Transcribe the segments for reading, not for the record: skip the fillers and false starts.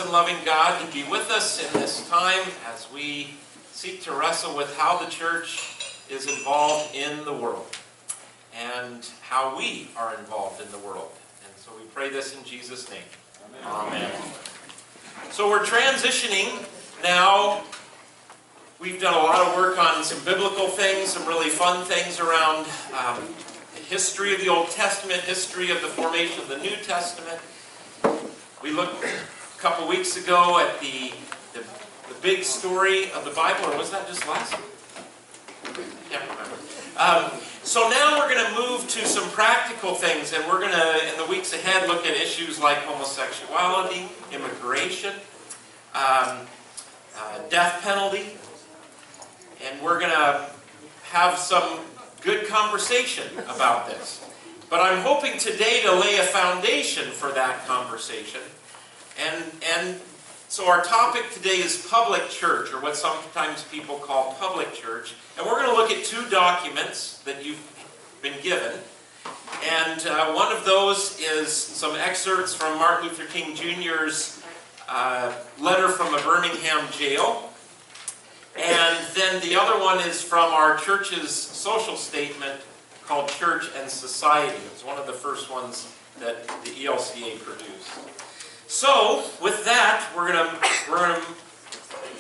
and loving God to be with us in this time as we seek to wrestle with how the church is involved in the world and how we are involved in the world. And so we pray this in Jesus' name. Amen. So we're transitioning now. We've done a lot of work on some biblical things, some really fun things around the history of the Old Testament, history of the formation of the New Testament. We looked a couple weeks ago at the big story of the Bible, or was that just last week? I can't remember. So now we're going to move to some practical things, and we're going to, in the weeks ahead, look at issues like homosexuality, immigration, death penalty, and we're going to have some good conversation about this. But I'm hoping today to lay a foundation for that conversation. And so our topic today is public church, or what sometimes people call public church. And we're going to look at two documents that you've been given. And one of those is some excerpts from Martin Luther King Jr.'s letter from a Birmingham jail. And then the other one is from our church's social statement called Church and Society. It's one of the first ones that the ELCA produced. So, with that, we're gonna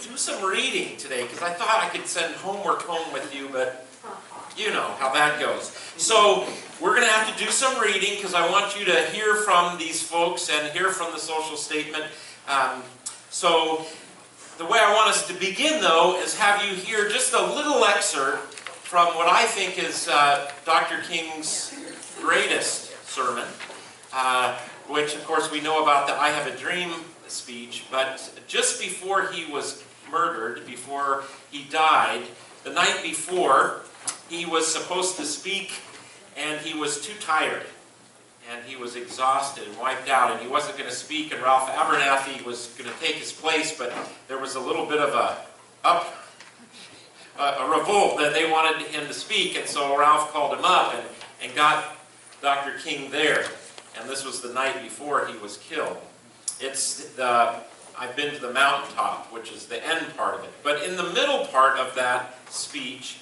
do some reading today, because I thought I could send homework home with you, but you know how that goes. So, we're going to have to do some reading, because I want you to hear from these folks and hear from the social statement. So, the way I want us to begin, though, is have you hear just a little excerpt from what I think is Dr. King's greatest sermon, which, of course, we know about the I Have a Dream speech, but just before he was murdered, before he died, the night before, he was supposed to speak, and he was too tired, and he was exhausted and wiped out, and he wasn't going to speak, and Ralph Abernathy was going to take his place, but there was a little bit of a revolt that they wanted him to speak, and so Ralph called him up and got Dr. King there. And this was the night before he was killed. I've been to the mountaintop, which is the end part of it. But in the middle part of that speech,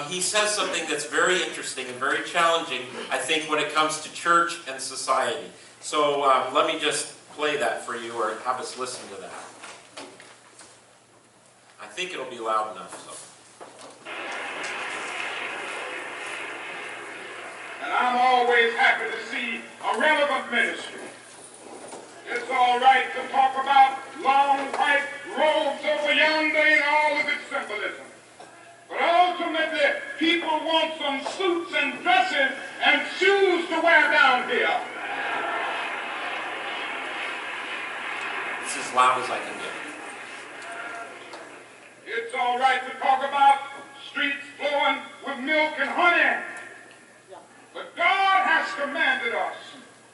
he says something that's very interesting and very challenging, I think, when it comes to church and society. So let me just play that for you, or have us listen to that. I think it'll be loud enough. So. And I'm always happy to see a relevant ministry. It's all right to talk about long white robes over yonder and all of its symbolism. But ultimately, people want some suits and dresses and shoes to wear down here. It's as loud as I can get. It's all right to talk about streets flowing with milk and honey. But God has commanded us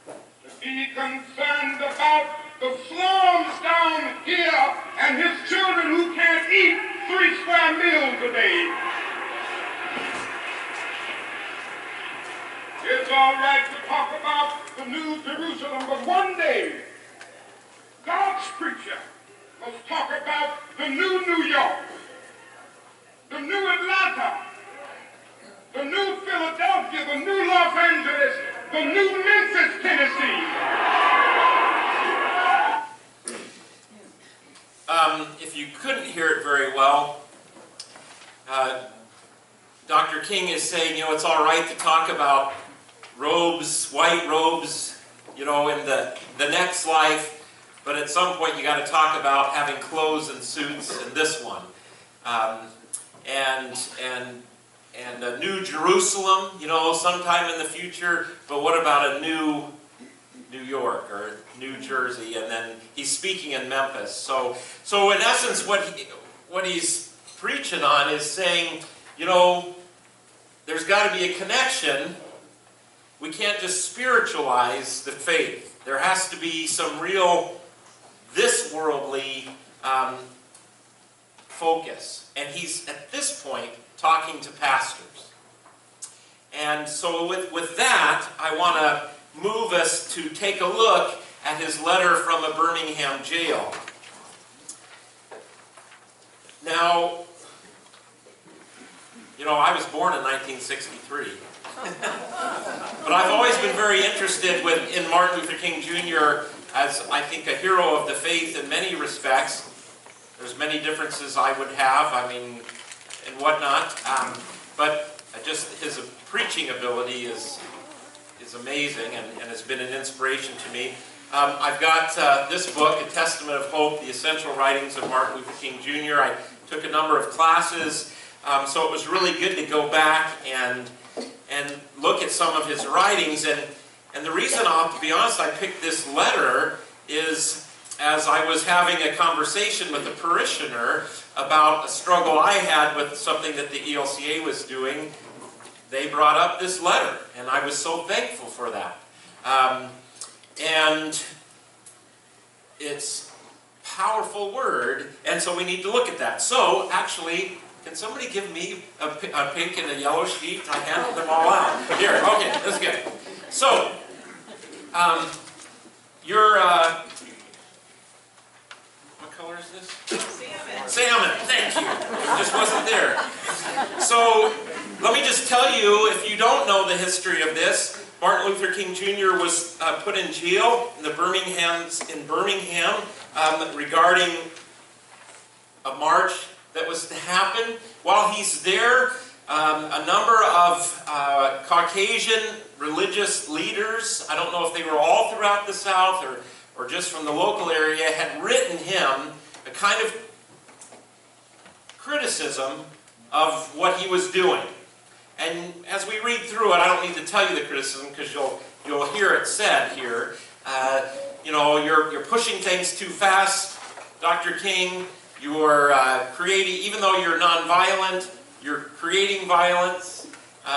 to be concerned about the slums down here and his children who can't eat 3 square meals a day. It's all right to talk about the New Jerusalem, but one day, God's preacher must talk about the new New York, the new Atlanta, the new Philadelphia, the new Los Angeles, the new Memphis, Tennessee. If you couldn't hear it very well, Dr. King is saying, you know, it's all right to talk about robes, white robes, you know, in the next life, but at some point you got to talk about having clothes and suits in this one. And a new Jerusalem, you know, sometime in the future, but what about a new New York or New Jersey? And then he's speaking in Memphis. So in essence, what he's preaching on is saying, you know, there's got to be a connection. We can't just spiritualize the faith. There has to be some real, this worldly focus. And he's, at this point, talking to pastors. And so with that, I want to move us to take a look at his letter from a Birmingham jail. Now, you know, I was born in 1963. But I've always been very interested in Martin Luther King Jr. as, I think, a hero of the faith in many respects. There's many differences I would have, I mean, and whatnot. But just his preaching ability is amazing and has been an inspiration to me. I've got this book, A Testament of Hope, The Essential Writings of Martin Luther King Jr. I took a number of classes, so it was really good to go back and look at some of his writings. And the reason, to be honest, I picked this letter is as I was having a conversation with a parishioner about a struggle I had with something that the ELCA was doing. They brought up this letter, and I was so thankful for that. And it's a powerful word, and so we need to look at that. So, actually, can somebody give me a pink and a yellow sheet? I handed them all out. Here, okay, that's good. So, what color is this? Salmon. Salmon, thank you. It just wasn't there. So, let me just tell you, if you don't know the history of this, Martin Luther King Jr. was put in jail in Birmingham regarding a march that was to happen. While he's there, a number of Caucasian religious leaders, I don't know if they were all throughout the South or just from the local area, had written him a kind of criticism of what he was doing. And as we read through it, I don't need to tell you the criticism because you'll hear it said here. You know, you're pushing things too fast, Dr. King. You're creating, even though you're nonviolent, you're creating violence.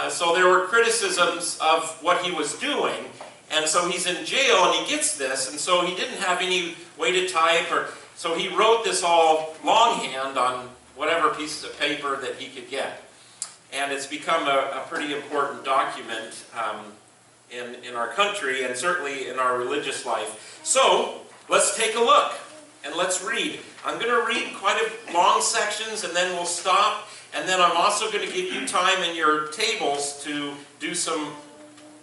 So there were criticisms of what he was doing. And so he's in jail and he gets this, and so he didn't have any way to type, so he wrote this all longhand on whatever pieces of paper that he could get. And it's become a pretty important document in our country and certainly in our religious life. So, let's take a look and let's read. I'm going to read quite a long sections and then we'll stop. And then I'm also going to give you time in your tables to do some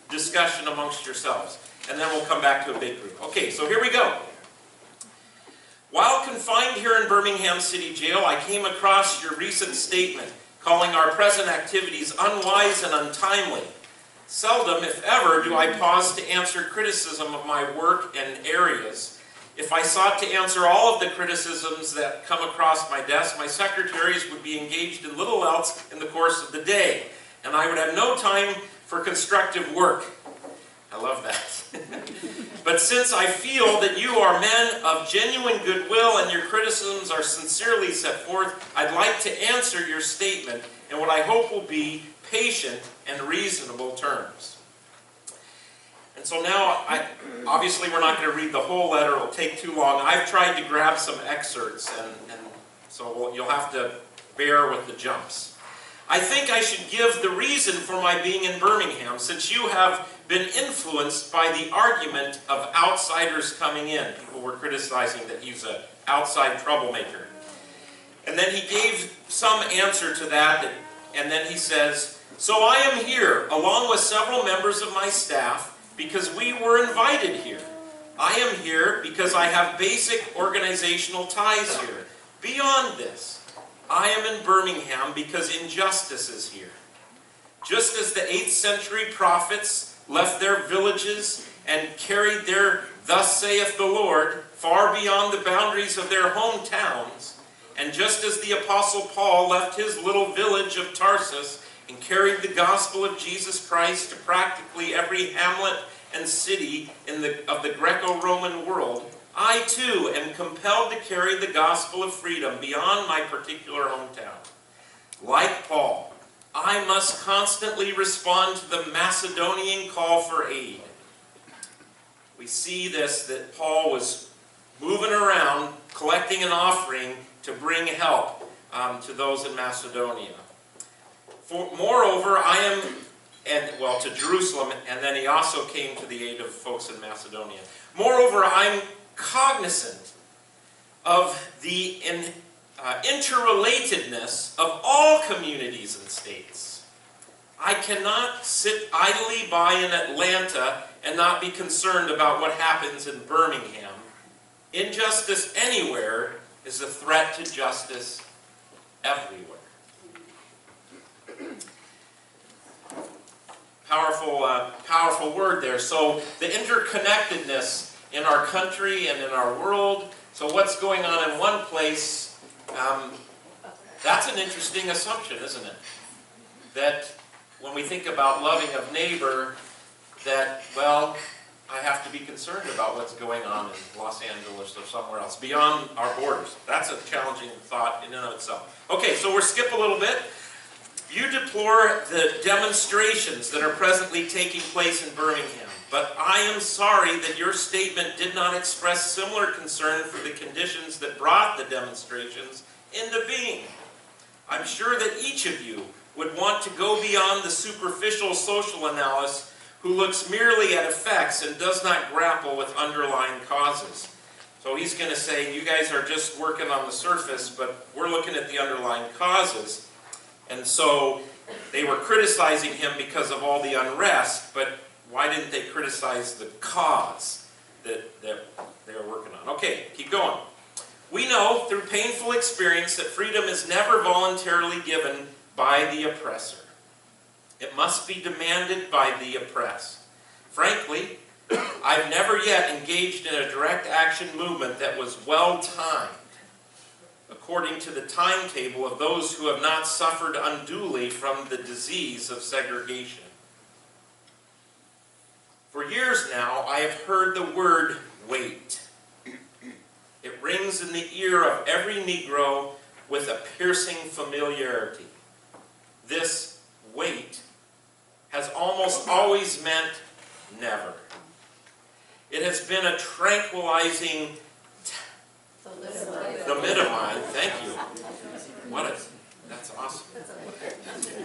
discussion amongst yourselves. And then we'll come back to a big group. Okay, so here we go. While confined here in Birmingham City Jail, I came across your recent statement calling our present activities unwise and untimely. Seldom, if ever, do I pause to answer criticism of my work and areas. If I sought to answer all of the criticisms that come across my desk, my secretaries would be engaged in little else in the course of the day, and I would have no time for constructive work. I love that. But since I feel that you are men of genuine goodwill and your criticisms are sincerely set forth, I'd like to answer your statement in what I hope will be patient and reasonable terms. And so now, obviously we're not going to read the whole letter, it'll take too long. I've tried to grab some excerpts, and so you'll have to bear with the jumps. I think I should give the reason for my being in Birmingham, since you have been influenced by the argument of outsiders coming in. People were criticizing that he's an outside troublemaker. And then he gave some answer to that, and then he says, "So I am here, along with several members of my staff, because we were invited here. I am here because I have basic organizational ties here. Beyond this, I am in Birmingham because injustice is here. Just as the 8th century prophets left their villages and carried their 'Thus saith the Lord' far beyond the boundaries of their hometowns, and just as the Apostle Paul left his little village of Tarsus and carried the gospel of Jesus Christ to practically every hamlet and city of the Greco-Roman world, I too am compelled to carry the gospel of freedom beyond my particular hometown. Like Paul, I must constantly respond to the Macedonian call for aid." We see this, that Paul was moving around, collecting an offering to bring help to those in Macedonia. Moreover, I am to Jerusalem, and then he also came to the aid of folks in Macedonia. Moreover, I'm cognizant of the interrelatedness of all communities and states. I cannot sit idly by in Atlanta and not be concerned about what happens in Birmingham. Injustice anywhere is a threat to justice everywhere. Powerful word there. So the interconnectedness in our country and in our world. So what's going on in one place, that's an interesting assumption, isn't it? That when we think about loving of neighbor, that, well, I have to be concerned about what's going on in Los Angeles or somewhere else, beyond our borders. That's a challenging thought in and of itself. Okay, so we'll skip a little bit. You deplore the demonstrations that are presently taking place in Birmingham, but I am sorry that your statement did not express similar concern for the conditions that brought the demonstrations into being. I'm sure that each of you would want to go beyond the superficial social analysis who looks merely at effects and does not grapple with underlying causes. So he's going to say, you guys are just working on the surface, but we're looking at the underlying causes. And so they were criticizing him because of all the unrest, but why didn't they criticize the cause that they were working on? Okay, keep going. We know through painful experience that freedom is never voluntarily given by the oppressor. It must be demanded by the oppressed. Frankly, I've never yet engaged in a direct action movement that was well-timed, according to the timetable of those who have not suffered unduly from the disease of segregation. For years now, I have heard the word wait. It rings in the ear of every Negro with a piercing familiarity. This wait has almost always meant never. It has been a tranquilizing thalidomide. Thank you. That's awesome.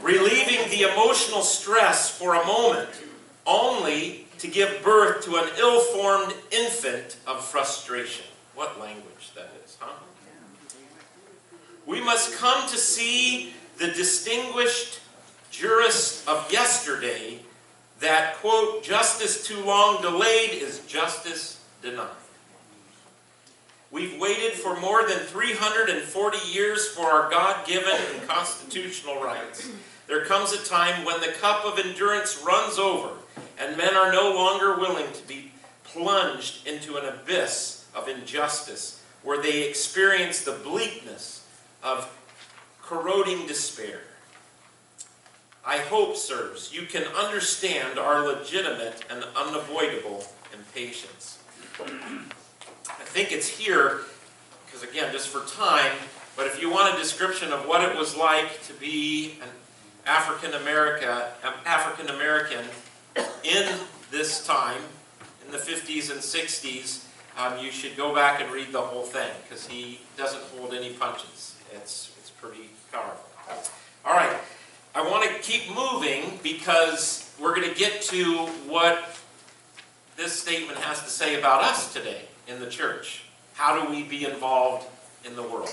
Relieving the emotional stress for a moment, only to give birth to an ill-formed infant of frustration. What language that is, huh? We must come to see the distinguished jurists of yesterday that, quote, justice too long delayed is justice denied. We've waited for more than 340 years for our God-given and constitutional rights. There comes a time when the cup of endurance runs over and men are no longer willing to be plunged into an abyss of injustice where they experience the bleakness of corroding despair. I hope, sirs, you can understand our legitimate and unavoidable impatience. I think it's here, because again, just for time, but if you want a description of what it was like to be an African American in this time, in the 50s and 60s, you should go back and read the whole thing, because he doesn't hold any punches. It's pretty powerful. All right. I want to keep moving because we're going to get to what this statement has to say about us today in the church. How do we be involved in the world?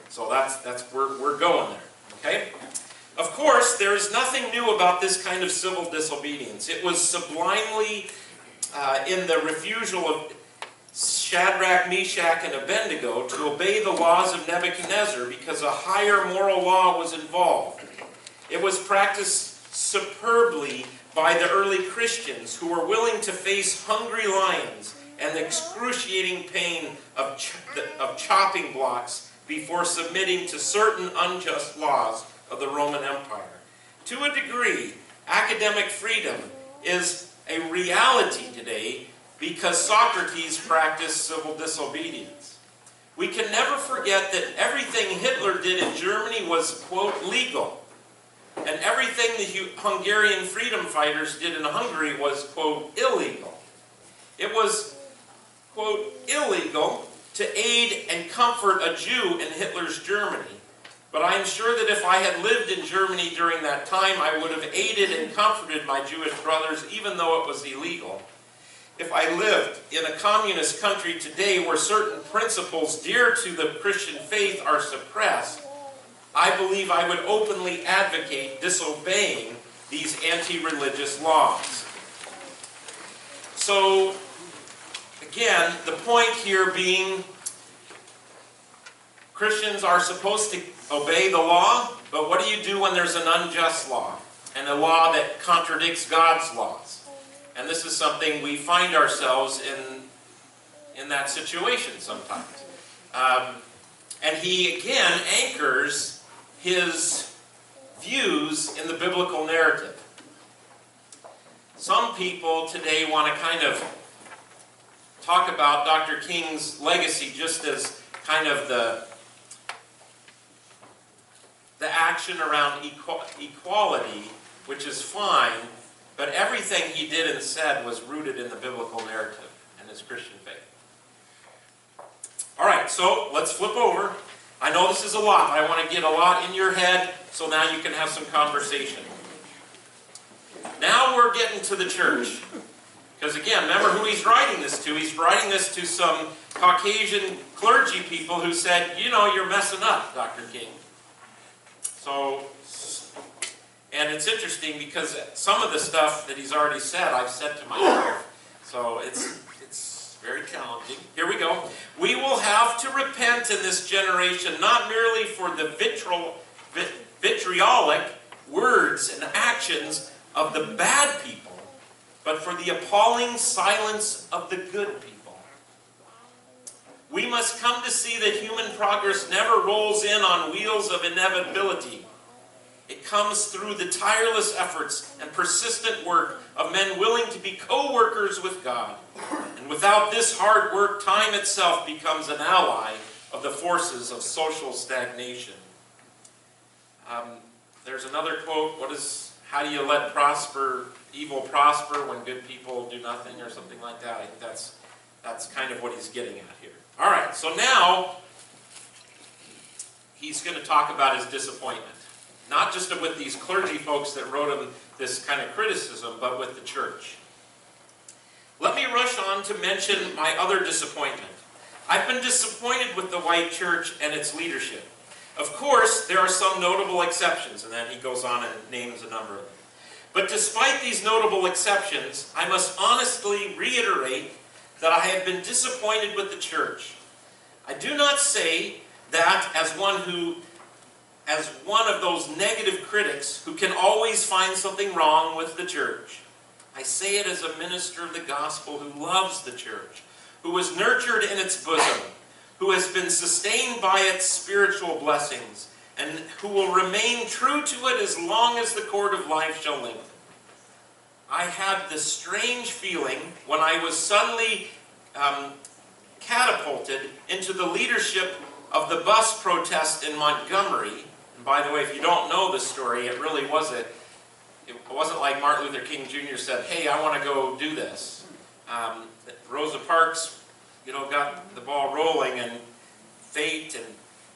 So that's where we're going there. Okay? Of course, there is nothing new about this kind of civil disobedience. It was sublimely in the refusal of Shadrach, Meshach, and Abednego to obey the laws of Nebuchadnezzar because a higher moral law was involved. It was practiced superbly by the early Christians who were willing to face hungry lions and the excruciating pain of chopping blocks before submitting to certain unjust laws of the Roman Empire. To a degree, academic freedom is a reality today because Socrates practiced civil disobedience. We can never forget that everything Hitler did in Germany was, quote, legal. And everything the Hungarian freedom fighters did in Hungary was, quote, illegal. It was, quote, illegal to aid and comfort a Jew in Hitler's Germany, But I am sure that if I had lived in Germany during that time, I would have aided and comforted my Jewish brothers, even though it was illegal. If I lived in a communist country today where certain principles dear to the Christian faith are suppressed, I believe I would openly advocate disobeying these anti-religious laws. So, again, the point here being Christians are supposed to obey the law, but what do you do when there's an unjust law and a law that contradicts God's laws? And this is something we find ourselves in that situation sometimes. And he again anchors his views in the biblical narrative. Some people today want to kind of talk about Dr. King's legacy just as kind of the action around equality, which is fine, but everything he did and said was rooted in the biblical narrative and his Christian faith. All right, so let's flip over. I know this is a lot. I want to get a lot in your head so now you can have some conversation. Now we're getting to the church. Because again, remember who he's writing this to. He's writing this to some Caucasian clergy people who said, you know, you're messing up, Dr. King. So, and it's interesting because some of the stuff that he's already said, I've said to myself. So it's very challenging. Here we go. We will have to repent in this generation, not merely for the vitriolic words and actions of the bad people, but for the appalling silence of the good people. We must come to see that human progress never rolls in on wheels of inevitability. It comes through the tireless efforts and persistent work of men willing to be co-workers with God. And without this hard work, time itself becomes an ally of the forces of social stagnation. There's another quote, how do you let evil prosper when good people do nothing, or something like that. I think that's kind of what he's getting at here. All right, so now he's going to talk about his disappointment. Not just with these clergy folks that wrote him this kind of criticism, but with the church. Let me rush on to mention my other disappointment. I've been disappointed with the white church and its leadership. Of course, there are some notable exceptions, and then he goes on and names a number of them. But despite these notable exceptions, I must honestly reiterate that I have been disappointed with the church. I do not say that as one of those negative critics who can always find something wrong with the church. I say it as a minister of the gospel who loves the church, who was nurtured in its bosom, who has been sustained by its spiritual blessings, and who will remain true to it as long as the cord of life shall lengthen. I had this strange feeling when I was suddenly catapulted into the leadership of the bus protest in Montgomery. And by the way, if you don't know the story, it really wasn't like Martin Luther King Jr. said, hey, I want to go do this. Rosa Parks, got the ball rolling, and fate and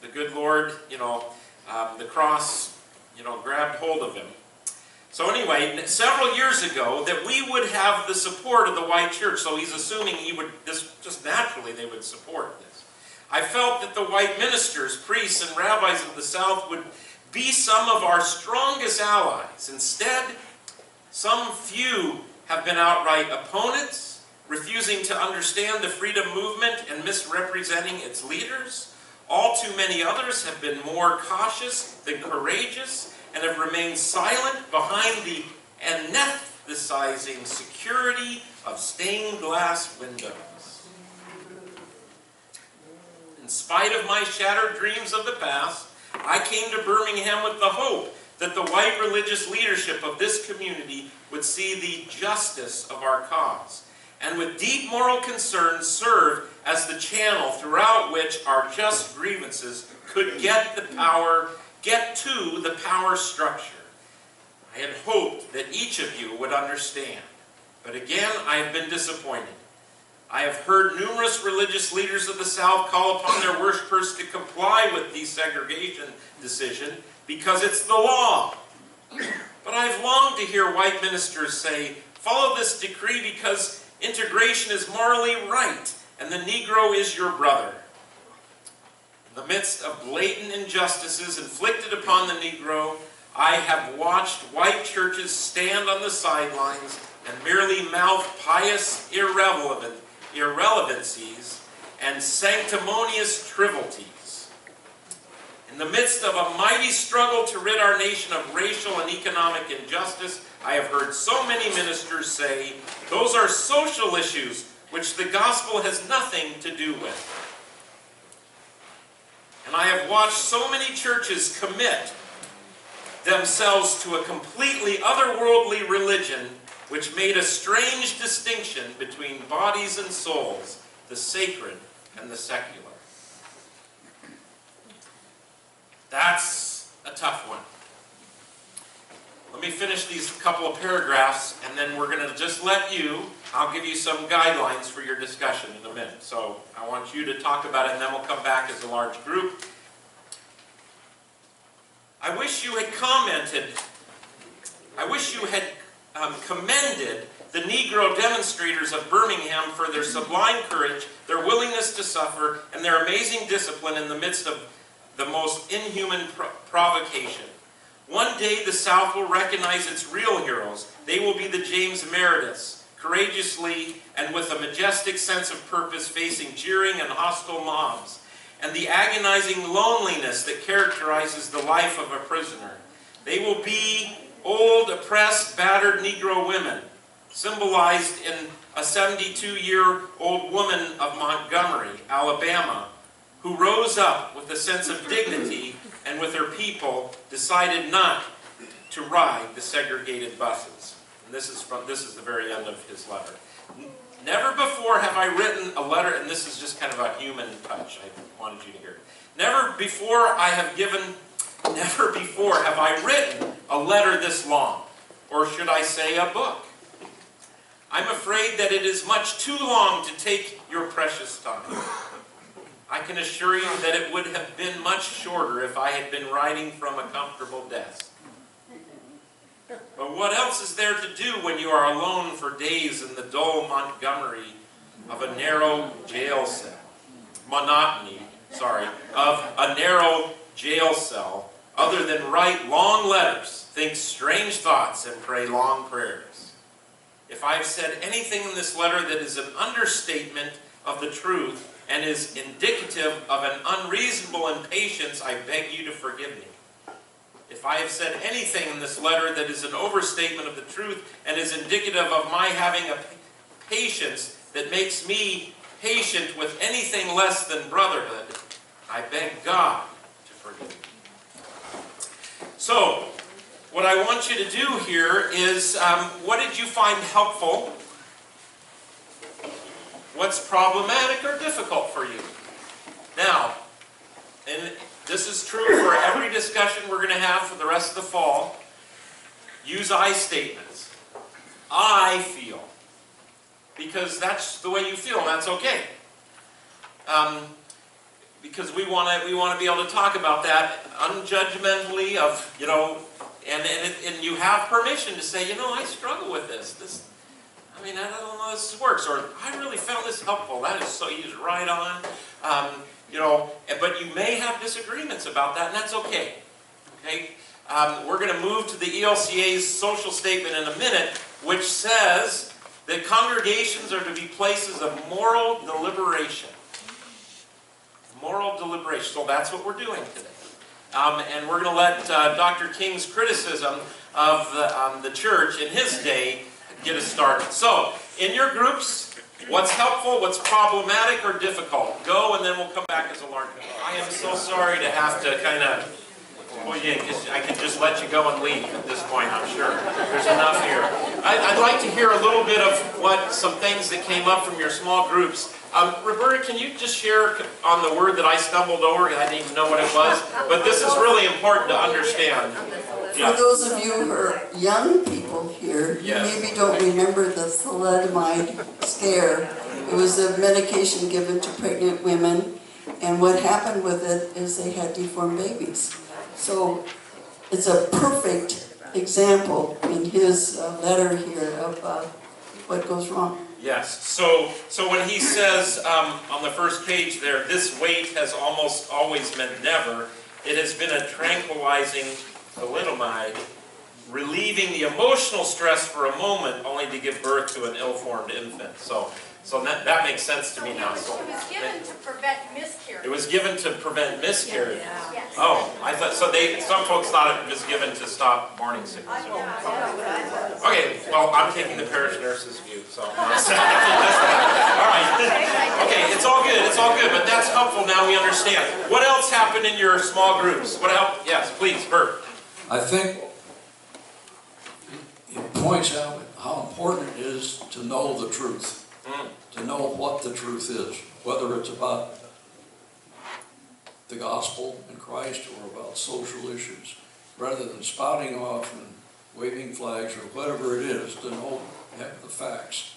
the good Lord, the cross, grabbed hold of him. So anyway, several years ago, that we would have the support of the white church. So he's assuming just naturally they would support this. I felt that the white ministers, priests, and rabbis of the South would be some of our strongest allies. Instead, some few have been outright opponents, refusing to understand the freedom movement and misrepresenting its leaders. All too many others have been more cautious than courageous and have remained silent behind the anesthetizing security of stained glass windows. In spite of my shattered dreams of the past, I came to Birmingham with the hope that the white religious leadership of this community would see the justice of our cause, and with deep moral concern serve as the channel throughout which our just grievances could get to the power structure. I had hoped that each of you would understand, but again I have been disappointed. I have heard numerous religious leaders of the South call upon their worshipers to comply with desegregation decision because it's the law. But I've longed to hear white ministers say, follow this decree because integration is morally right and the Negro is your brother. In the midst of blatant injustices inflicted upon the Negro, I have watched white churches stand on the sidelines and merely mouth pious irrelevancies and sanctimonious trivialities. In the midst of a mighty struggle to rid our nation of racial and economic injustice, I have heard so many ministers say, those are social issues which the gospel has nothing to do with. And I have watched so many churches commit themselves to a completely otherworldly religion which made a strange distinction between bodies and souls, the sacred and the secular. That's a tough one. Let me finish these couple of paragraphs, and then we're going to just I'll give you some guidelines for your discussion in a minute. So I want you to talk about it, and then we'll come back as a large group. I wish you had commended the Negro demonstrators of Birmingham for their sublime courage, their willingness to suffer, and their amazing discipline in the midst of the most inhuman provocation. One day the South will recognize its real heroes. They will be the James Merediths, courageously and with a majestic sense of purpose facing jeering and hostile mobs, and the agonizing loneliness that characterizes the life of a prisoner. They will be old, oppressed, battered Negro women, symbolized in a 72-year-old woman of Montgomery, Alabama, who rose up with a sense of dignity and with her people decided not to ride the segregated buses. And this is the very end of his letter. Never before have I written a letter, and this is just kind of a human touch, I wanted you to hear it. Never before have I written a letter this long, or should I say a book. I'm afraid that it is much too long to take your precious time. I can assure you that it would have been much shorter if I had been writing from a comfortable desk. But what else is there to do when you are alone for days in the dull Montgomery of a narrow jail cell? Of a narrow jail cell, other than write long letters, think strange thoughts, and pray long prayers. If I have said anything in this letter that is an understatement of the truth and is indicative of an unreasonable impatience, I beg you to forgive me. If I have said anything in this letter that is an overstatement of the truth and is indicative of my having a patience that makes me patient with anything less than brotherhood, I beg God to forgive me. So, what I want you to do here is, what did you find helpful? What's problematic or difficult for you? Now, and this is true for every discussion we're going to have for the rest of the fall, use I statements. I feel. Because that's the way you feel, and that's okay. Because we want to be able to talk about that unjudgmentally and you have permission to say, I struggle with this. I don't know how this works, or I really found this helpful. That is so, he's right on. But you may have disagreements about that, and that's okay. Okay? We're going to move to the ELCA's social statement in a minute, which says that congregations are to be places of moral deliberation. Moral deliberation. So that's what we're doing today. And we're going to let Dr. King's criticism of the church in his day get us started. So, in your groups, what's helpful, what's problematic or difficult? Go, and then we'll come back as a large group. I am so sorry to have to kind of I can just let you go and leave at this point, I'm sure. There's enough here. I'd like to hear a little bit of some things that came up from your small groups. Roberta, can you just share on the word that I stumbled over? I didn't even know what it was. But this is really important to understand. For those of you who are young people here, you maybe don't remember the thalidomide scare It was a medication given to pregnant women, and what happened with it is they had deformed babies. So it's a perfect example in his letter here of what goes wrong. Yes, so when he says on the first page there, this wait has almost always meant never, it has been a tranquilizing thalidomide, relieving the emotional stress for a moment, only to give birth to an ill-formed infant. So that makes sense to me now. It was given to prevent miscarriage. It was given to prevent miscarriage. Yes. Oh, I thought so. Some folks thought it was given to stop morning sickness. Okay, well, I'm taking the parish nurse's view, so. All right. Okay, it's all good. It's all good, but that's helpful. Now we understand. What else happened in your small groups? What else? Yes, please, Bert. I think it points out how important it is to know the truth, to know what the truth is, whether it's about the gospel in Christ or about social issues, rather than spouting off and waving flags or whatever it is, to know have the facts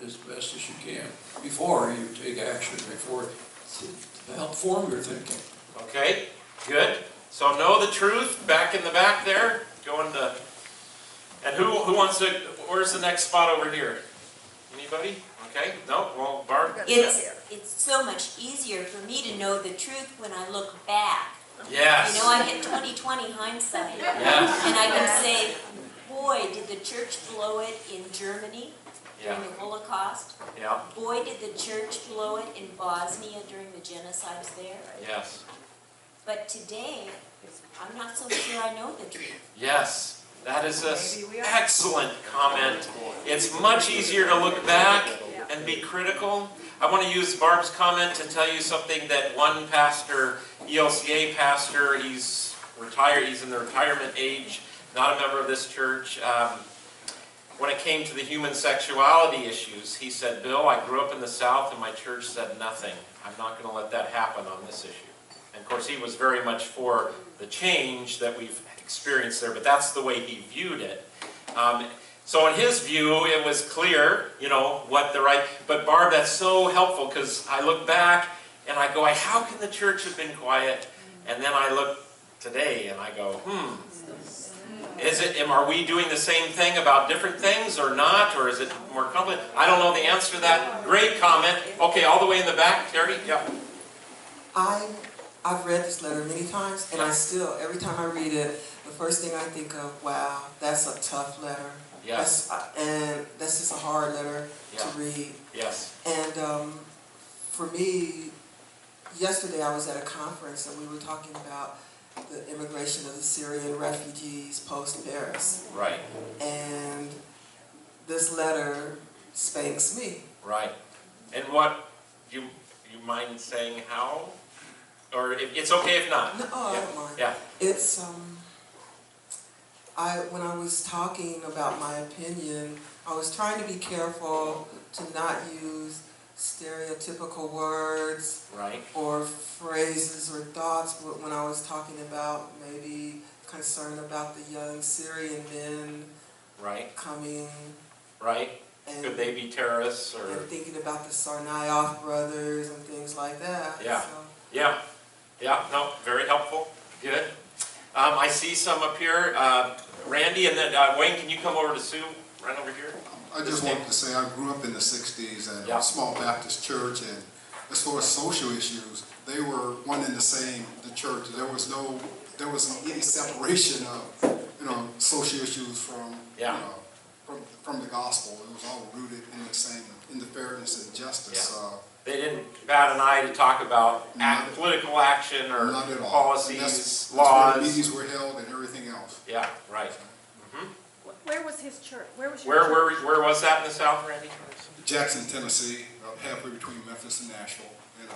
as best as you can before you take action, before to help form your thinking. Okay, good. So know the truth. Back in the back there, going to. And who wants to? Where's the next spot over here? Anybody? Okay. No. Well, Barb. It's so much easier for me to know the truth when I look back. Yes. You know, I get 20/20 hindsight. Yes. And I can say, boy, did the church blow it in Germany Yeah. during the Holocaust. Yeah. Boy, did the church blow it in Bosnia during the genocides there. Yes. But today, I'm not so sure I know the truth. Yes. That is an excellent comment. It's much easier to look back and be critical. I want to use Barb's comment to tell you something that one pastor, ELCA pastor, he's retired, he's in the retirement age, not a member of this church. When it came to the human sexuality issues, he said, Bill, I grew up in the South and my church said nothing. I'm not going to let that happen on this issue. And of course, he was very much for the change that we've experienced there, but that's the way he viewed it. So in his view, it was clear, you know, what the right, but Barb, that's so helpful because I look back and I go, how can the church have been quiet? And then I look today and I go, are we doing the same thing about different things or not? Or is it more complicated? I don't know the answer to that. Great comment. Okay, all the way in the back, Terry? Yeah. I've read this letter many times, and I still, every time I read it, the first thing I think of, wow, that's a tough letter. Yes. And that's just a hard letter Yeah. to read. Yes. And for me, yesterday I was at a conference, and we were talking about the immigration of the Syrian refugees post-Paris. Right. And this letter spanks me. Right. And what, you mind saying how? Or it's okay if not. No, I don't mind. Yeah. It's when I was talking about my opinion, I was trying to be careful to not use stereotypical words Right. or phrases or thoughts, but when I was talking about maybe concern about the young Syrian men Right. coming Right. and, Could they be terrorists or? and thinking about the Tsarnaev brothers and things like that. Yeah. So, Yeah. Yeah. No. Very helpful. Good. I see some up here. Randy and then Wayne. Can you come over to Sue? Right over here. I just wanted to say I grew up in the 60s at Yeah. a small Baptist church, and as far as social issues, they were one and the same, the church. There wasn't any separation of, social issues from, Yeah. from the gospel. It was all rooted in the same, in the fairness and justice. Yeah. They didn't bat an eye to talk about Not- political action or Not at all. policies, That's laws. where meetings were held and everything else. Yeah. Right. Where was his church? Where was your church? Where was that in the South, Randy? Jackson, Tennessee, halfway between Memphis and Nashville. And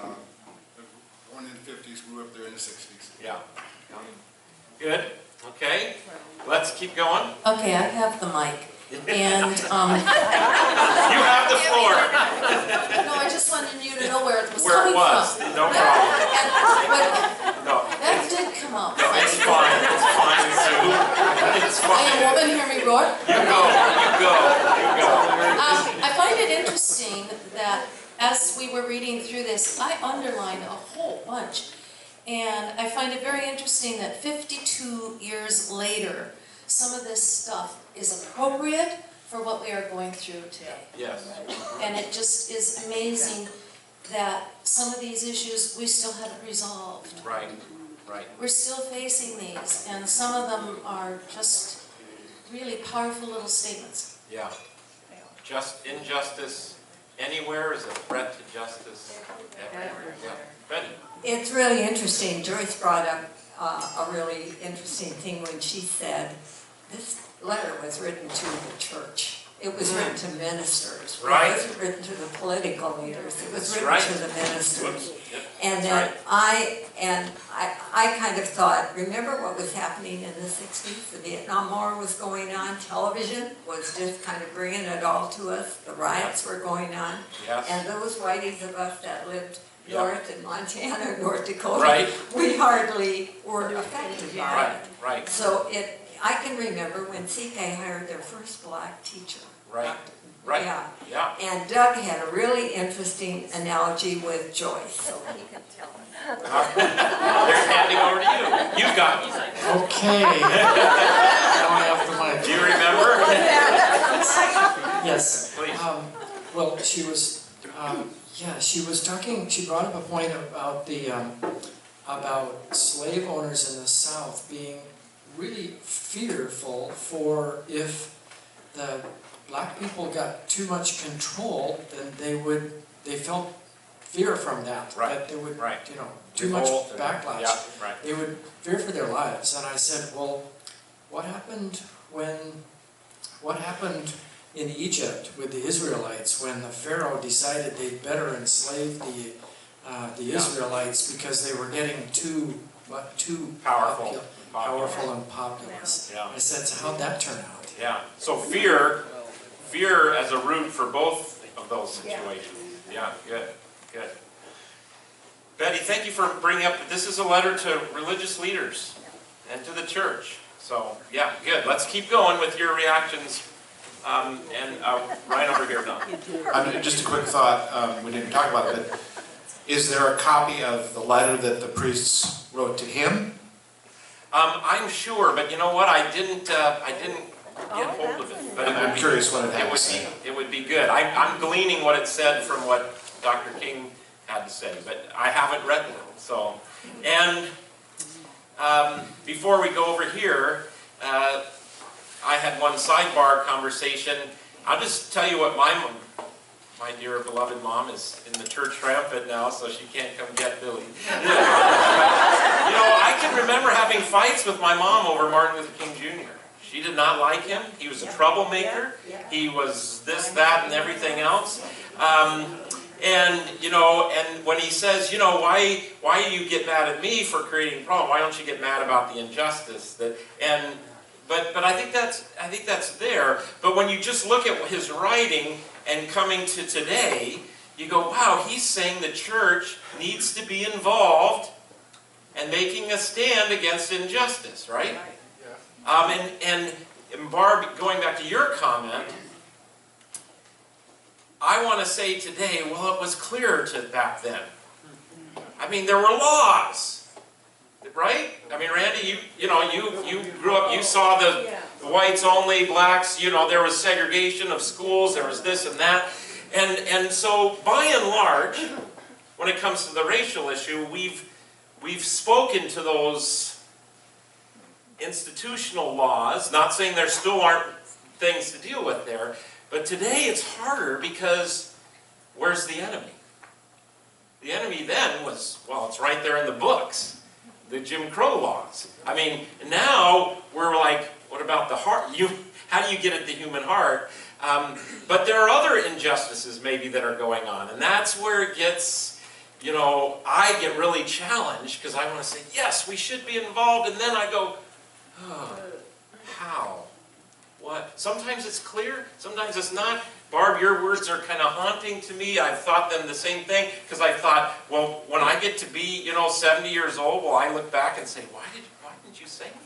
born in the 50s, grew up there in the 60s. Yeah. Good. Okay. Let's keep going. Okay, I have the mic. And, You have the floor. no, I just wanted you to know where it was Where it coming was. from. No problem. But No. that did come out. No, it's fine. It's fine, Sue. It's I am fine. woman, hear me roar. You go. You go. You go. I find it interesting that we were reading through this, I underlined a whole bunch. And I find it very interesting that 52 years later, some of this stuff is appropriate for what we are going through today. Yes. And it just is amazing that some of these issues we still haven't resolved. Right, right. We're still facing these, and some of them are just really powerful little statements. Yeah. Just injustice anywhere is a threat to justice everywhere. Yeah. Betty. It's really interesting. Joyce brought up a really interesting thing when she said this letter was written to the church. It was written to ministers. Right. It wasn't written to the political leaders. It was That's written right. to the ministers. Whoops. Yep. And then I kind of thought, remember what was happening in the 60s? The Vietnam War was going on. Television was just kind of bringing it all to us. The riots were going on. Yes. And those whiteys of us that lived Yep. north in Montana, North Dakota, Right. we hardly were affected by Right, it. right, So I can remember when CK hired their first black teacher. right, right. Yeah. Yeah. And Doug had a really interesting analogy with Joyce, so he can tell us. They're handing over to you. You've got me. Okay. Now I have the mic. Do you remember? Yes. Please. Well, she was, she was talking, she brought up a point about about slave owners in the South being really fearful for if the black people got too much control, then they felt fear from that. Right. That they would, Right. too much Revolt and- backlash. Yeah, right. They would fear for their lives. And I said, well, what happened in Egypt with the Israelites when the Pharaoh decided they'd better enslave the Israelites because they were getting too powerful and populous. Yeah. I said, so how'd that turn out? Yeah. So fear as a root for both of those situations. Yeah, good, good. Betty, thank you for bringing up, this is a letter to religious leaders and to the church. So, yeah, good. Let's keep going with your reactions. Right over here, Don. Just a quick thought, we didn't talk about it, but is there a copy of the letter that the priests wrote to him? I'm sure, but you know what? I didn't get hold of it. But I'm curious what it had to say. It would be good. I'm gleaning what it said from what Dr. King had to say, but I haven't read it. So, and before we go over here, I had one sidebar conversation. I'll just tell you what my dear beloved mom is in the church triumphant now, so she can't come get Billy. I can remember having fights with my mom over Martin Luther King Jr. She did not like him. He was a troublemaker. He was this, that, and everything else. And when he says, why do you get mad at me for creating a problem? Why don't you get mad about the injustice? But I think that's there. But when you just look at his writing and coming to today, you go, wow, he's saying the church needs to be involved and making a stand against injustice, right? And Barb, going back to your comment, I want to say today, well, it was clearer to back then. I mean, there were laws, right? I mean, Randy, you grew up, you saw the whites only, blacks, there was segregation of schools, there was this and that. And so, by and large, when it comes to the racial issue, we've spoken to those institutional laws, not saying there still aren't things to deal with there, but today it's harder because where's the enemy? The enemy then was, well, it's right there in the books, the Jim Crow laws. I mean, now we're like, what about the heart? How do you get at the human heart? But there are other injustices maybe that are going on, and that's where it gets, I get really challenged because I want to say, yes, we should be involved, and then I go, oh, how? What? Sometimes it's clear, sometimes it's not. Barb, your words are kind of haunting to me. I've thought them the same thing, because I thought, well, when I get to be, 70 years old, will I look back and say, why didn't you say anything?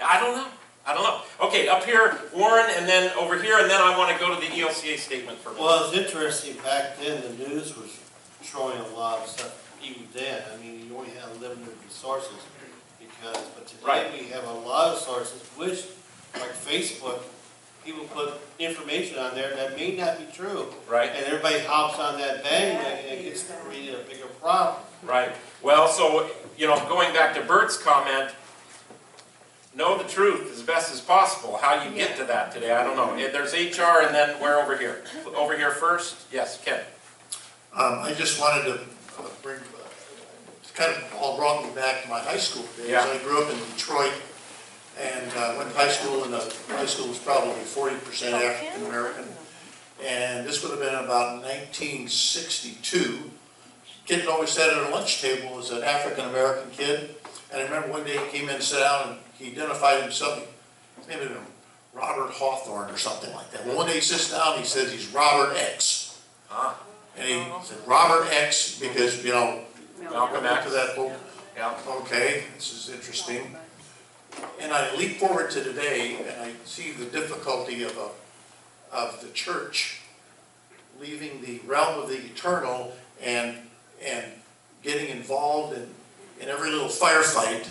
I don't know. I don't know. Okay, up here, Warren, and then over here, and then I want to go to the ELCA statement for a minute. Well, it's interesting, back then, the news was showing a lot of stuff even then. I mean, you only had limited resources but today we have a lot of sources, which, like Facebook, people put information on there that may not be true. Right. And everybody hops on that bandwagon and it gets created a bigger problem. Right. Well, so, you know, going back to Bert's comment, know the truth as best as possible. How you get to that today, I don't know. There's HR and then where over here? Over here first? Yes, Ken. I just wanted to bring, kind of all brought me back to my high school days. Yeah. I grew up in Detroit and went to high school, and the high school was probably 40% African American. And this would have been about 1962. Kids always sat at a lunch table as an African American kid. And I remember one day he came in and sat down and he identified himself. His name was Robert Hawthorne or something like that. Well, one day he sits down and he says he's Robert X. And he said Robert X because, you know, Malcolm X. to that book. Yeah. Okay, this is interesting. And I leap forward to today and I see the difficulty of the church leaving the realm of the eternal and getting involved in every little firefight,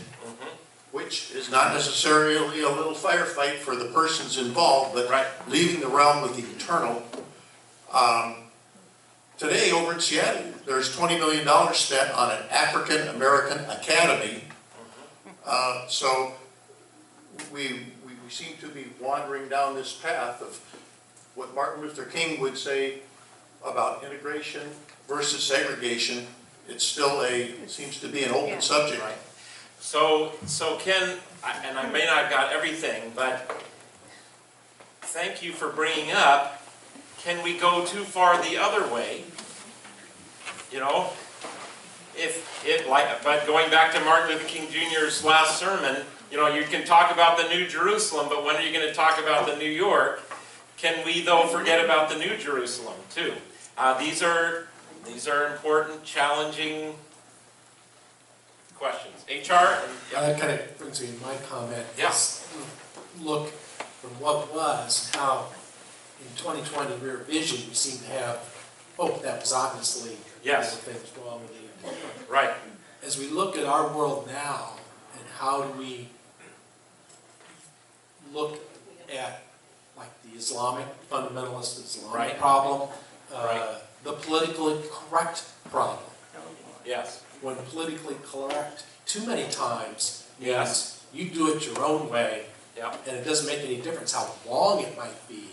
which is not necessarily a little firefight for the persons involved, but leaving the realm of the eternal. Today, over in Seattle, there's $20 million spent on an African American academy. So we seem to be wandering down this path of what Martin Luther King would say about integration versus segregation. It's still seems to be an open subject. Right. So Ken, and I may not have got everything, but thank you for bringing up, can we go too far the other way? You know, but going back to Martin Luther King Jr.'s last sermon, you know, you can talk about the New Jerusalem, but when are you going to talk about the New York? Can we, though, forget about the New Jerusalem, too? These are important, challenging questions. HR? That kind of brings me to my comment. Yes. Look from what was, how in 2020 rear vision we seem to have hope. That was obviously one of the things wrong with the Right. As we look at our world now, and how do we look at like the Islamic, fundamentalist Islamic problem, the politically correct problem. Yes. When politically correct too many times means you do it your own way, and it doesn't make any difference how long it might be.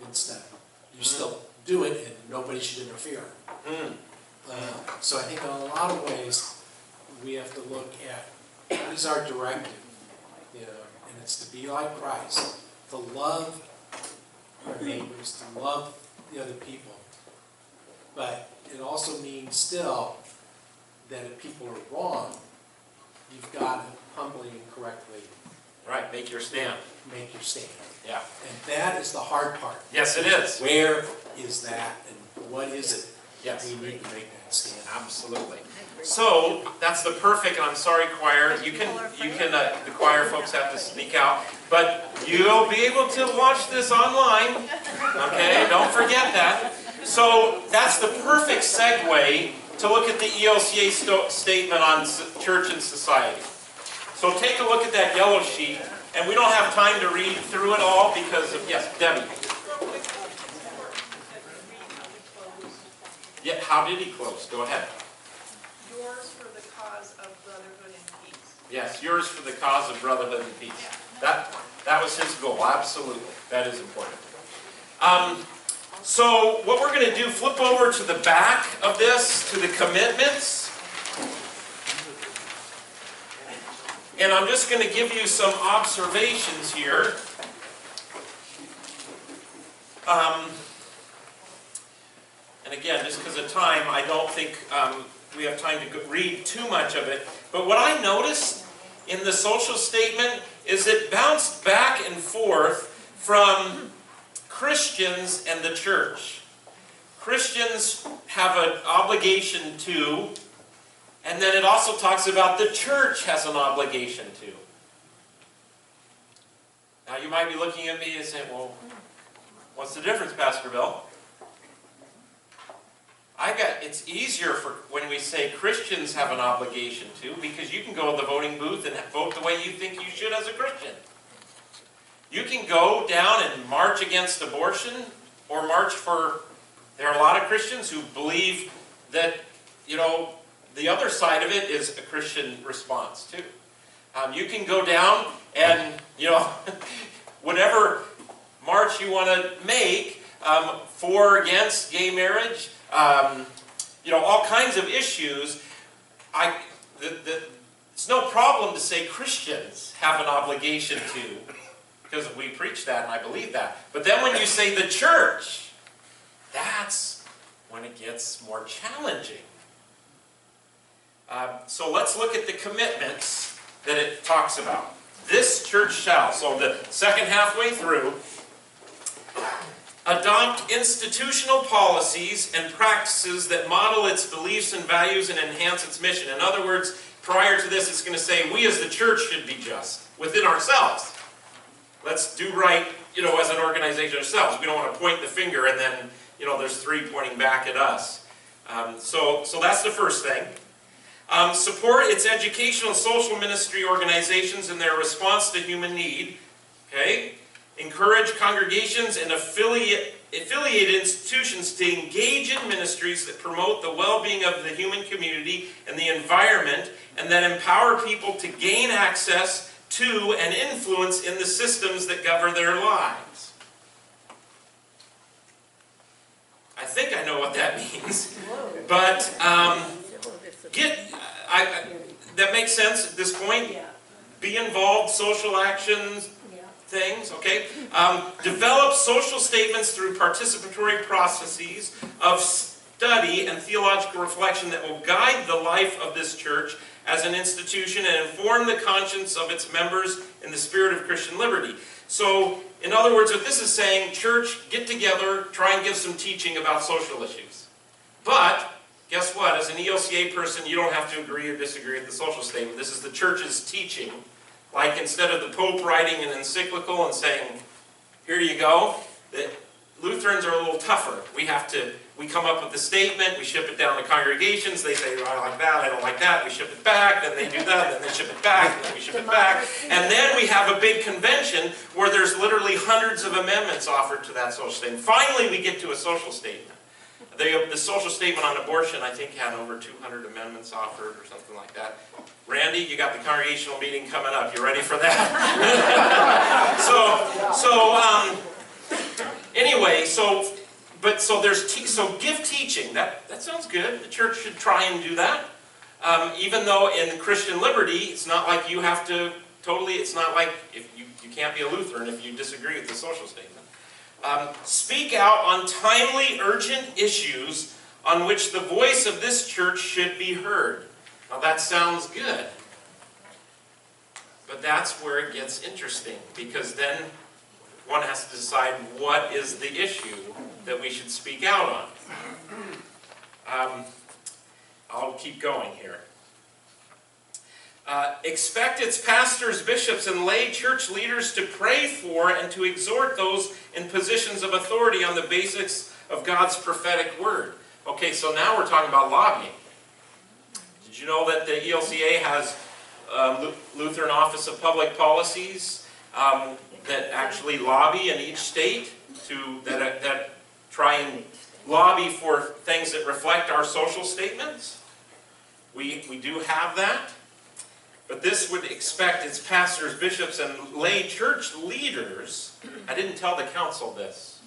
Instead, you still do it, and nobody should interfere. So I think in a lot of ways we have to look at what is our directive, you know, and it's to be like Christ, to love our neighbors, to love the other people. But it also means still that if people are wrong, you've got to humbly and correctly make your stand. Make your stand. Yeah. And that is the hard part. Yes, it is. Where is that, and what is it? Yes. We need to make that stand. Absolutely. So that's the perfect. And I'm sorry, choir. You can. The choir folks have to sneak out, but you'll be able to watch this online. Okay, don't forget that. So that's the perfect segue to look at the ELCA statement on church and society. So take a look at that yellow sheet, and we don't have time to read through it all because of, yes, Debbie. Yeah, how did he close? Go ahead. Yours for the cause of brotherhood and peace. Yes, yours for the cause of brotherhood and peace. That was his goal, absolutely. That is important. So what we're going to do, flip over to the back of this, to the commitments. And I'm just going to give you some observations here. And again, just because of time, I don't think we have time to read too much of it. But what I noticed in the social statement is it bounced back and forth from Christians and the church. Christians have an obligation to, and then it also talks about the church has an obligation to. you might be looking at me and saying, well, what's the difference, Pastor Bill? It's easier for when we say Christians have an obligation to, because you can go to the voting booth and vote the way you think you should as a Christian. You can go down and march against abortion, or march for, there are a lot of Christians who believe that, the other side of it is a Christian response too. You can go down and, whatever march you want to make, for, against gay marriage, all kinds of issues. It's no problem to say Christians have an obligation to, because we preach that and I believe that. But then when you say the church, that's when it gets more challenging. So let's look at the commitments that it talks about. This church shall, so the second halfway through, adopt institutional policies and practices that model its beliefs and values and enhance its mission. In other words, prior to this, it's going to say we as the church should be just within ourselves. Let's do right, as an organization ourselves. We don't want to point the finger and then, there's three pointing back at us. So that's the first thing. Support its educational and social ministry organizations in their response to human need. Okay? Encourage congregations and affiliated institutions to engage in ministries that promote the well-being of the human community and the environment, and that empower people to gain access to and influence in the systems that govern their lives. I think I know what that means, but that makes sense at this point. Be involved, social actions, things, okay? Develop social statements through participatory processes of study and theological reflection that will guide the life of this church as an institution and inform the conscience of its members in the spirit of Christian liberty. So, in other words, what this is saying, church, get together, try and give some teaching about social issues. But, guess what? As an ELCA person, you don't have to agree or disagree with the social statement. This is the church's teaching. Like, instead of the Pope writing an encyclical and saying, here you go, the Lutherans are a little tougher. We come up with the statement, we ship it down to congregations, they say, I like that, I don't like that, we ship it back, then they do that, then they ship it back, and then we ship it back. And then we have a big convention where there's literally hundreds of amendments offered to that social statement. Finally, we get to a social statement. The social statement on abortion, I think, had over 200 amendments offered or something like that. Randy, you got the congregational meeting coming up. You ready for that? So give teaching. That sounds good. The church should try and do that. Even though in Christian liberty, it's not like you have to totally. It's not like if you can't be a Lutheran if you disagree with the social statement. Speak out on timely, urgent issues on which the voice of this church should be heard. Now that sounds good. But that's where it gets interesting, because then one has to decide what is the issue that we should speak out on. I'll keep going here. Expect its pastors, bishops, and lay church leaders to pray for and to exhort those in positions of authority on the basics of God's prophetic word. Okay, so now we're talking about lobbying. Did you know that the ELCA has Lutheran Office of Public Policies that actually lobby in each state that try and lobby for things that reflect our social statements? We do have that. But this would expect its pastors, bishops, and lay church leaders, I didn't tell the council this,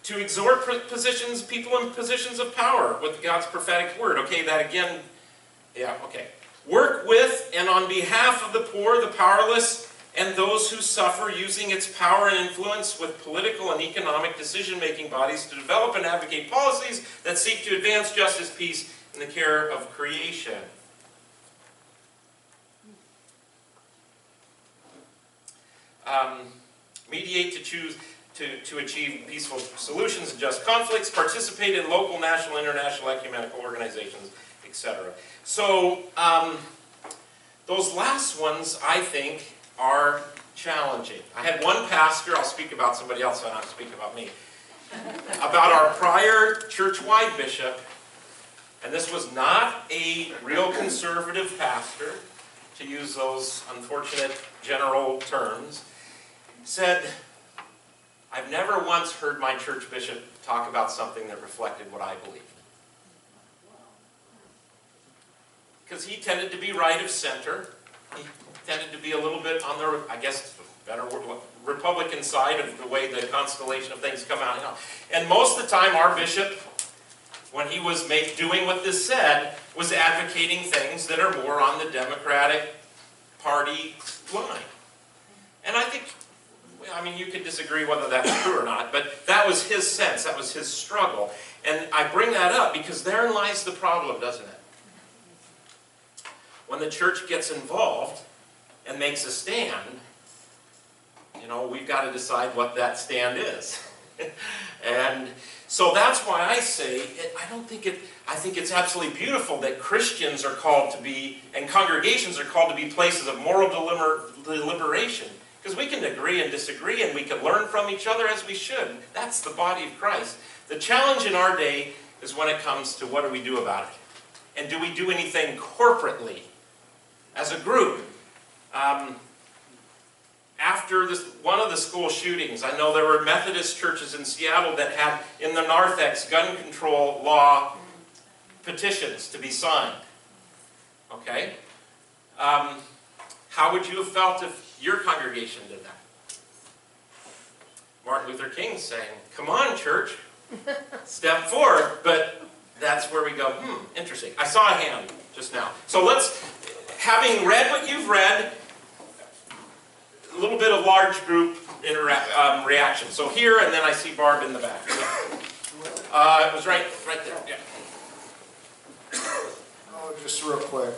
to exhort people in positions of power with God's prophetic word. Okay, that again, yeah, okay. Work with and on behalf of the poor, the powerless, and those who suffer, using its power and influence with political and economic decision-making bodies to develop and advocate policies that seek to advance justice, peace, and the care of creation. Mediate to achieve peaceful solutions and just conflicts, participate in local, national, international, ecumenical organizations, etc. So, those last ones, I think, are challenging. I had one pastor, I'll speak about somebody else, so I don't have to speak about me, about our prior church-wide bishop, and this was not a real conservative pastor, to use those unfortunate general terms, said, I've never once heard my church bishop talk about something that reflected what I believed. Because he tended to be right of center. He tended to be a little bit on the, I guess, better word, Republican side of the way the constellation of things come out. And most of the time, our bishop, when he was doing what this said, was advocating things that are more on the Democratic Party line. And I think, I mean, you could disagree whether that's true or not, but that was his sense, that was his struggle. And I bring that up because therein lies the problem, doesn't it? When the church gets involved and makes a stand, you know, we've got to decide what that stand is. And so that's why I say, I think it's absolutely beautiful that Christians are called to be, and congregations are called to be places of moral deliberation. Because we can agree and disagree, and we can learn from each other as we should. That's the body of Christ. The challenge in our day is when it comes to what do we do about it? And do we do anything corporately, as a group? After one of the school shootings, I know there were Methodist churches in Seattle that had, in the narthex, gun control law petitions to be signed. Okay? How would you have felt if your congregation did that? Martin Luther King saying, come on, church, step forward. But that's where we go, interesting. I saw a hand just now. So let's, having read what you've read, a little bit of large group reaction. So here, and then I see Barb in the back. It was right there, yeah. Oh, just real quick.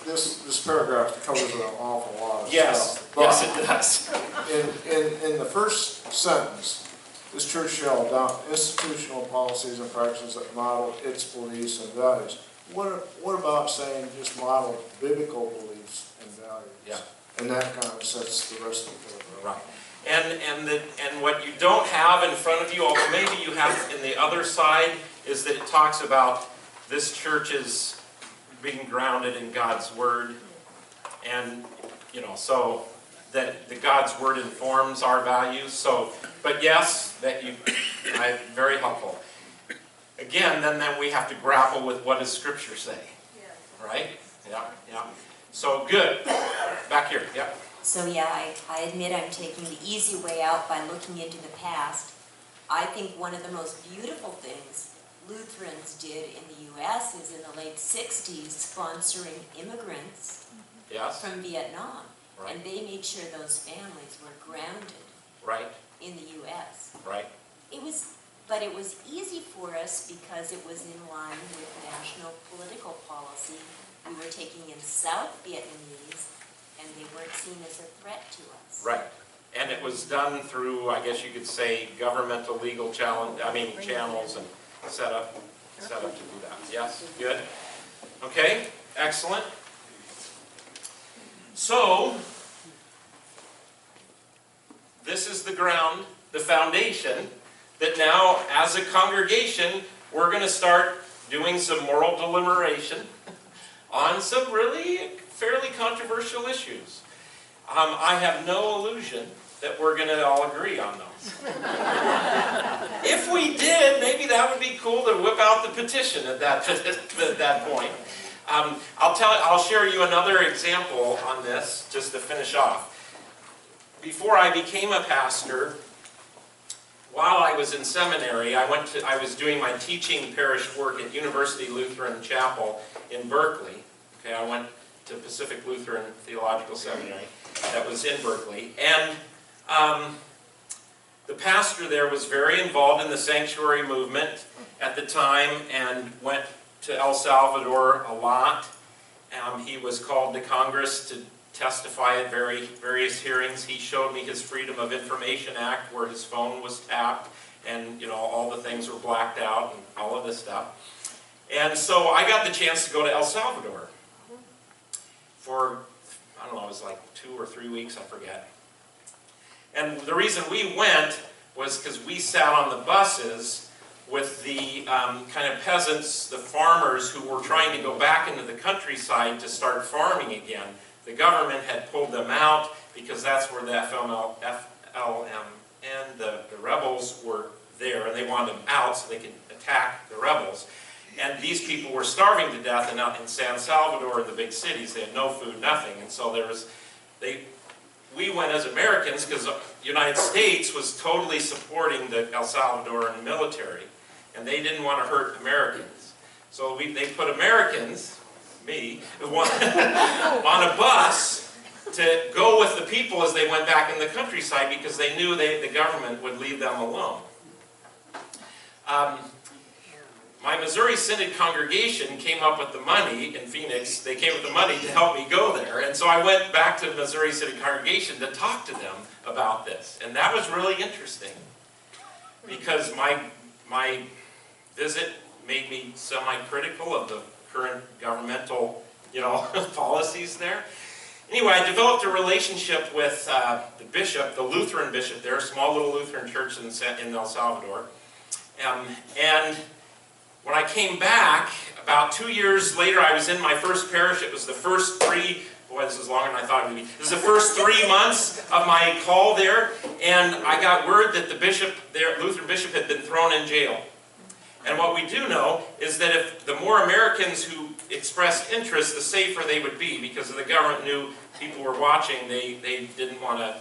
This paragraph covers an awful lot of yes. stuff. Yes, it does. In the first sentence, this church shall adopt institutional policies and practices that model its beliefs and values. What about saying just model biblical beliefs and values? Yeah. And that kind of sets the rest of the paragraph. Right. And what you don't have in front of you, although maybe you have in the other side, is that it talks about this church is being grounded in God's Word, and, you know, so that the God's Word informs our values. So, but yes, very helpful. Again, then we have to grapple with what does Scripture say, right? Yeah. So good. Back here, yeah. So yeah, I admit I'm taking the easy way out by looking into the past. I think one of the most beautiful things Lutherans did in the U.S. is in the late 60s sponsoring immigrants from Vietnam. Right. And they made sure those families were grounded in the U.S. Right. But it was easy for us because it was in line with national political policy. We were taking in South Vietnamese, and they weren't seen as a threat to us. Right. And it was done through, I guess you could say, governmental legal channels and set up to do that. Yes? Good? Okay, excellent. So, this is the ground, the foundation, that now, as a congregation, we're going to start doing some moral deliberation on some really fairly controversial issues. I have no illusion that we're going to all agree on those. If we did, maybe that would be cool to whip out the petition at that point. I'll share you another example on this, just to finish off. Before I became a pastor, while I was in seminary, I was doing my teaching parish work at University Lutheran Chapel in Berkeley. Okay, I went to Pacific Lutheran Theological Seminary that was in Berkeley, and the pastor there was very involved in the sanctuary movement at the time and went to El Salvador a lot. He was called to Congress to testify at various hearings. He showed me his Freedom of Information Act where his phone was tapped and, you know, all the things were blacked out and all of this stuff. And so I got the chance to go to El Salvador for, I don't know, it was like 2 or 3 weeks, I forget. And the reason we went was because we sat on the buses with the kind of peasants, the farmers who were trying to go back into the countryside to start farming again. The government had pulled them out because that's where the FLM and the rebels were there, and they wanted them out so they could attack the rebels. And these people were starving to death, and out in San Salvador, in the big cities, they had no food, nothing. And so we went as Americans because the United States was totally supporting the El Salvadoran military, and they didn't want to hurt Americans. So they put Americans, me, on a bus to go with the people as they went back in the countryside because they knew the government would leave them alone. My Missouri Synod congregation came up with the money in Phoenix. They came with the money to help me go there. And so I went back to the Missouri Synod congregation to talk to them about this. And that was really interesting because my visit made me semi-critical of the current governmental, policies there. Anyway, I developed a relationship with the bishop, the Lutheran bishop there, a small little Lutheran church in El Salvador. And when I came back, about 2 years later, I was in my first parish. It was the first this is longer than I thought it would be. It was the first 3 months of my call there, and I got word that the bishop there, Lutheran bishop, had been thrown in jail. And what we do know is that if the more Americans who expressed interest, the safer they would be, because the government knew people were watching. They didn't want to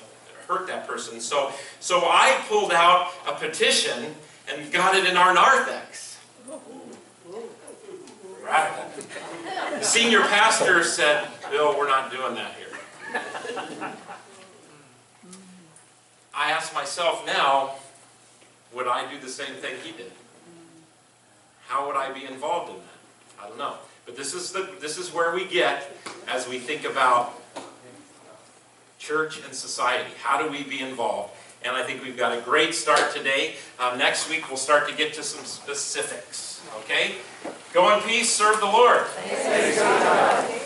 hurt that person. So I pulled out a petition and got it in our narthex. Radical. The senior pastor said, "Bill, we're not doing that here." I ask myself now, would I do the same thing he did? How would I be involved in that? I don't know. But this is where we get as we think about church and society. How do we be involved? And I think we've got a great start today. Next week we'll start to get to some specifics. Okay? Go in peace, serve the Lord. Thanks.